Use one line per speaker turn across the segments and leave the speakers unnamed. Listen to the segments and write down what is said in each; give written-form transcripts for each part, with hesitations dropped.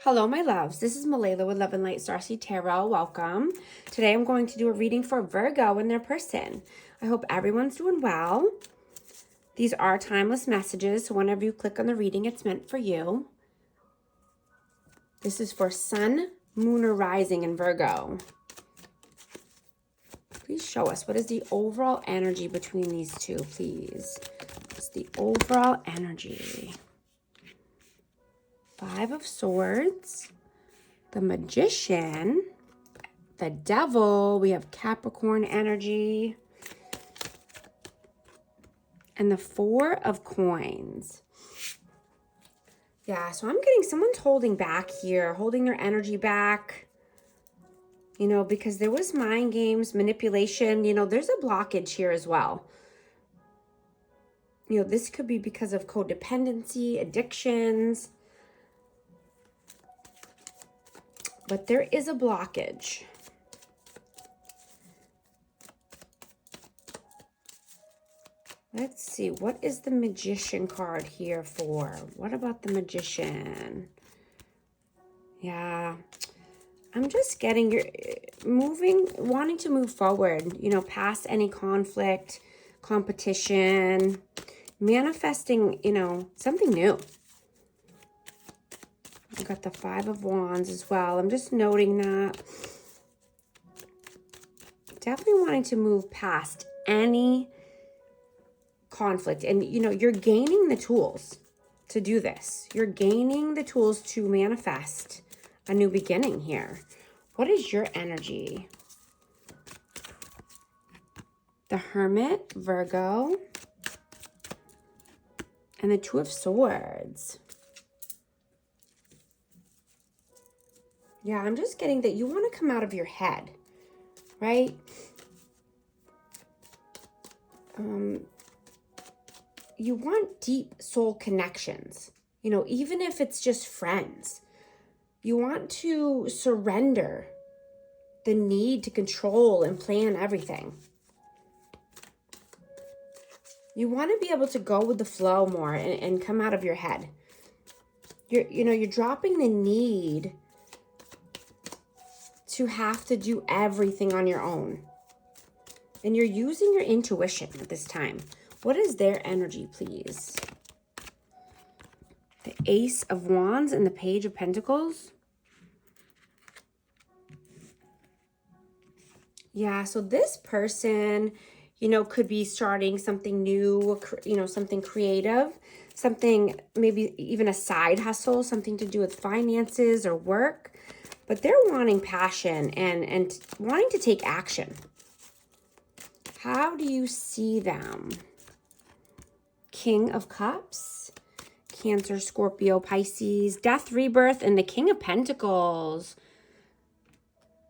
Hello, my loves. This is Malayla with Love and Light Starseed Tarot. Welcome. Today I'm going to do a reading for Virgo and their person. I hope everyone's doing well. These are timeless messages, so whenever you click on the reading, it's meant for you. This is for Sun, Moon, or Rising in Virgo. Please show us, what is the overall energy between these two, please? What's the overall energy? Five of Swords, the Magician, the Devil, we have Capricorn energy, and the Four of Coins. Yeah, so I'm getting someone's holding back here, holding their energy back, you know, because there was mind games, manipulation, you know, there's a blockage here as well. You know, this could be because of codependency, addictions, but there is a blockage. Let's see, what is the Magician card here for? What about the Magician? Yeah, I'm just getting your wanting to move forward, you know, past any conflict, competition, manifesting, you know, something new. I've got the Five of Wands as well. I'm just noting that. Definitely wanting to move past any conflict. And, you know, you're gaining the tools to do this. You're gaining the tools to manifest a new beginning here. What is your energy? The Hermit, Virgo, and the Two of Swords. Yeah, I'm just getting that you want to come out of your head, right? You want deep soul connections, you know, even if it's just friends. You want to surrender the need to control and plan everything. You want to be able to go with the flow more and come out of your head. You're dropping the need to have to do everything on your own. And you're using your intuition at this time. What is their energy, please? The Ace of Wands and the Page of Pentacles. Yeah, so this person, you know, could be starting something new, you know, something creative, something, maybe even a side hustle, something to do with finances or work. But they're wanting passion and wanting to take action. How do you see them? King of Cups, Cancer, Scorpio, Pisces, Death, Rebirth, and the King of Pentacles.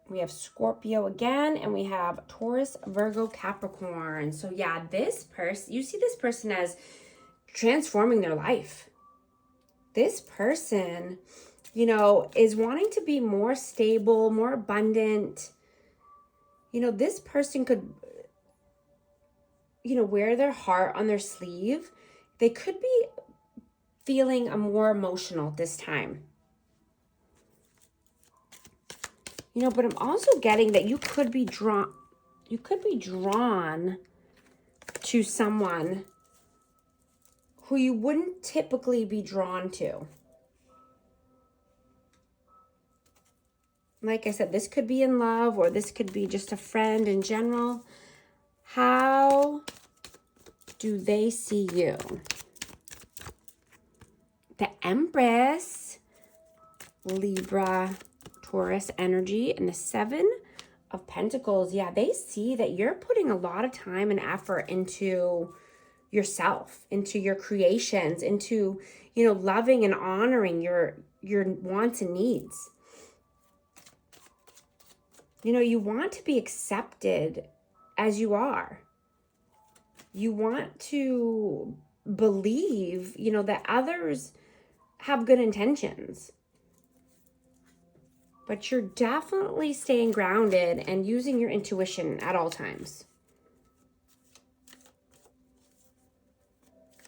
We have Scorpio again, and we have Taurus, Virgo, Capricorn. So yeah, this person, you see this person as transforming their life. This person, you know, is wanting to be more stable, more abundant. You know, this person could, you know, wear their heart on their sleeve. They could be feeling more emotional this time. You know, but I'm also getting that you could be drawn to someone who you wouldn't typically be drawn to. Like I said, this could be in love, or this could be just a friend in general. How do they see you? The Empress, Libra, Taurus energy, and the Seven of Pentacles. Yeah, they see that you're putting a lot of time and effort into yourself, into your creations, into, you know, loving and honoring your wants and needs. You know, you want to be accepted as you are. You want to believe, you know, that others have good intentions. But you're definitely staying grounded and using your intuition at all times.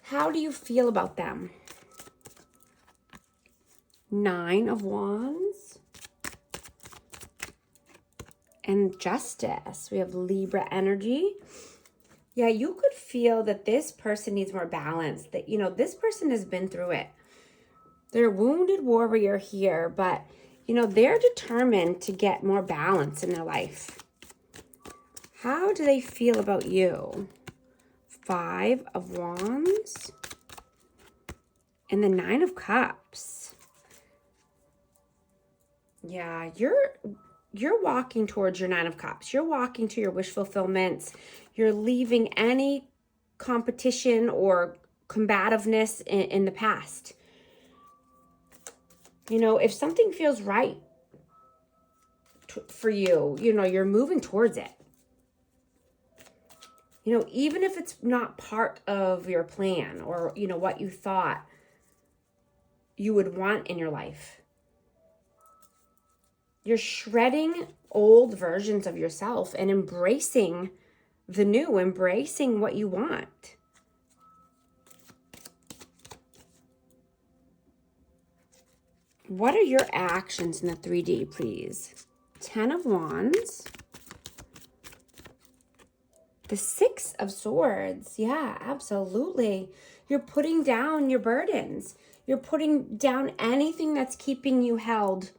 How do you feel about them? Nine of Wands. And Justice. We have Libra energy. Yeah, you could feel that this person needs more balance. That, you know, this person has been through it. They're a wounded warrior here, but, you know, they're determined to get more balance in their life. How do they feel about you? Five of Wands. And the Nine of Cups. Yeah, you're walking towards your Nine of Cups. You're walking to your wish fulfillments. You're leaving any competition or combativeness in the past. You know, if something feels right for you, you know, you're moving towards it. You know, even if it's not part of your plan or, you know, what you thought you would want in your life. You're shredding old versions of yourself and embracing the new, embracing what you want. What are your actions in the 3D, please? 10 of Wands. The Six of Swords. Yeah, absolutely. You're putting down your burdens. You're putting down anything that's keeping you held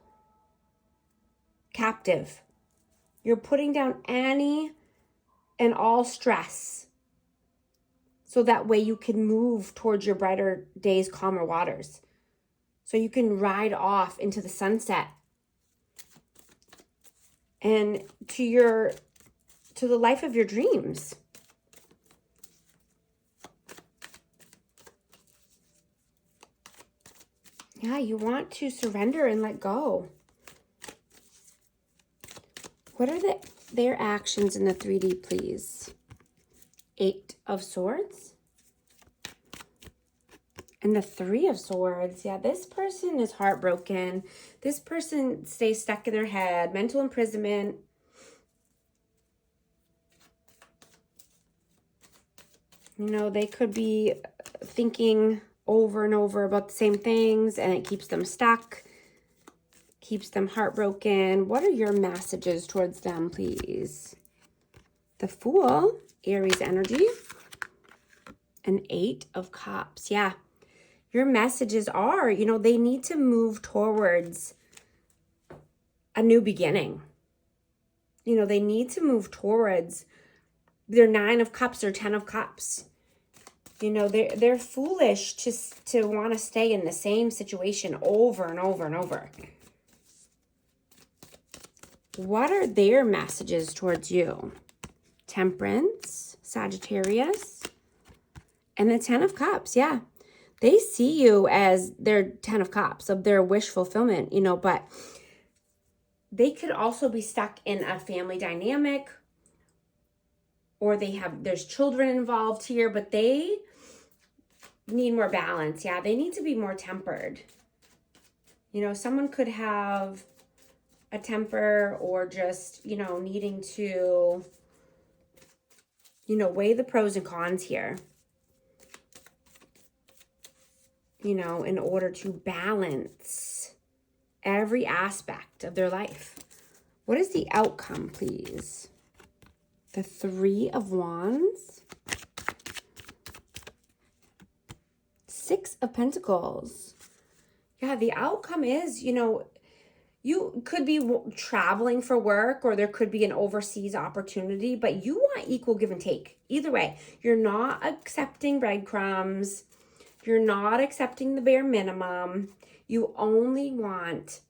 captive. You're putting down any and all stress. So that way you can move towards your brighter days, calmer waters. So you can ride off into the sunset and to the life of your dreams. Yeah, you want to surrender and let go. What are their actions in the 3D, please? Eight of Swords. And the Three of Swords. Yeah, this person is heartbroken. This person stays stuck in their head. Mental imprisonment. You know, they could be thinking over and over about the same things, and it keeps them stuck, keeps them heartbroken. What are your messages towards them, please? The Fool, Aries energy. An Eight of Cups. Yeah. Your messages are, you know, they need to move towards a new beginning. You know, they need to move towards their Nine of Cups or 10 of Cups. You know, they're foolish to want to stay in the same situation over and over and over. What are their messages towards you? Temperance, Sagittarius, and the 10 of Cups. Yeah. They see you as their 10 of Cups, of their wish fulfillment, you know, but they could also be stuck in a family dynamic, or there's children involved here, but they need more balance. Yeah, they need to be more tempered. You know, someone could have a temper or just, you know, needing to, you know, weigh the pros and cons here. You know, in order to balance every aspect of their life. What is the outcome, please? The Three of Wands. Six of Pentacles. Yeah, the outcome is, you know, you could be traveling for work, or there could be an overseas opportunity, but you want equal give and take. Either way, you're not accepting breadcrumbs. You're not accepting the bare minimum. You only want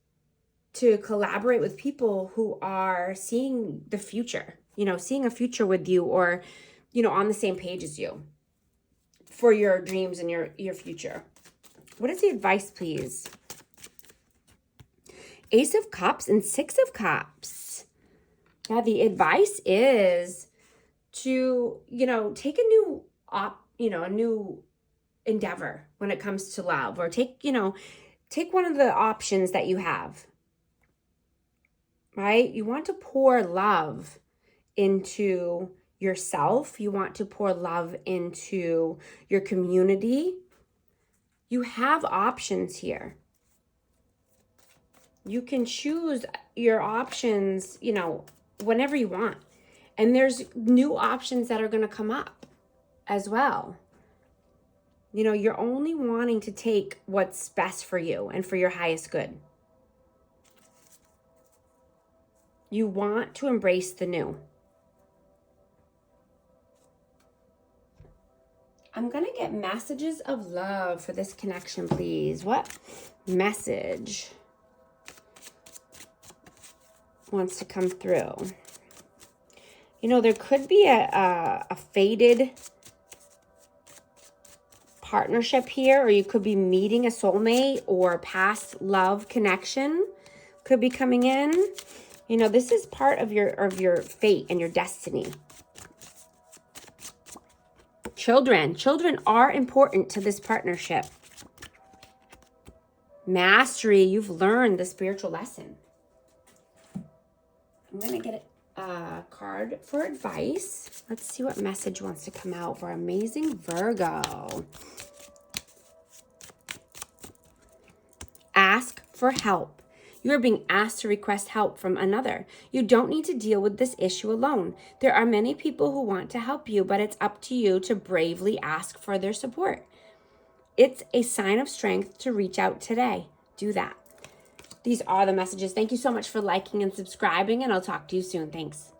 to collaborate with people who are seeing the future, you know, seeing a future with you, or, you know, on the same page as you for your dreams and your future. What is the advice, please? Ace of Cups and Six of Cups. Yeah, the advice is to, you know, take a new endeavor when it comes to love, or take one of the options that you have, right? You want to pour love into yourself. You want to pour love into your community. You have options here. You can choose your options, you know, whenever you want. And there's new options that are going to come up as well. You know, you're only wanting to take what's best for you and for your highest good. You want to embrace the new. I'm going to get messages of love for this connection, please. What message wants to come through? You know, there could be a faded partnership here, or you could be meeting a soulmate, or a past love connection could be coming in. You know, this is part of your fate and your destiny. Children are important to this partnership. Mastery, you've learned the spiritual lesson. I'm going to get a card for advice. Let's see what message wants to come out for amazing Virgo. Ask for help. You are being asked to request help from another. You don't need to deal with this issue alone. There are many people who want to help you, but it's up to you to bravely ask for their support. It's a sign of strength to reach out today. Do that. These are the messages. Thank you so much for liking and subscribing, and I'll talk to you soon. Thanks.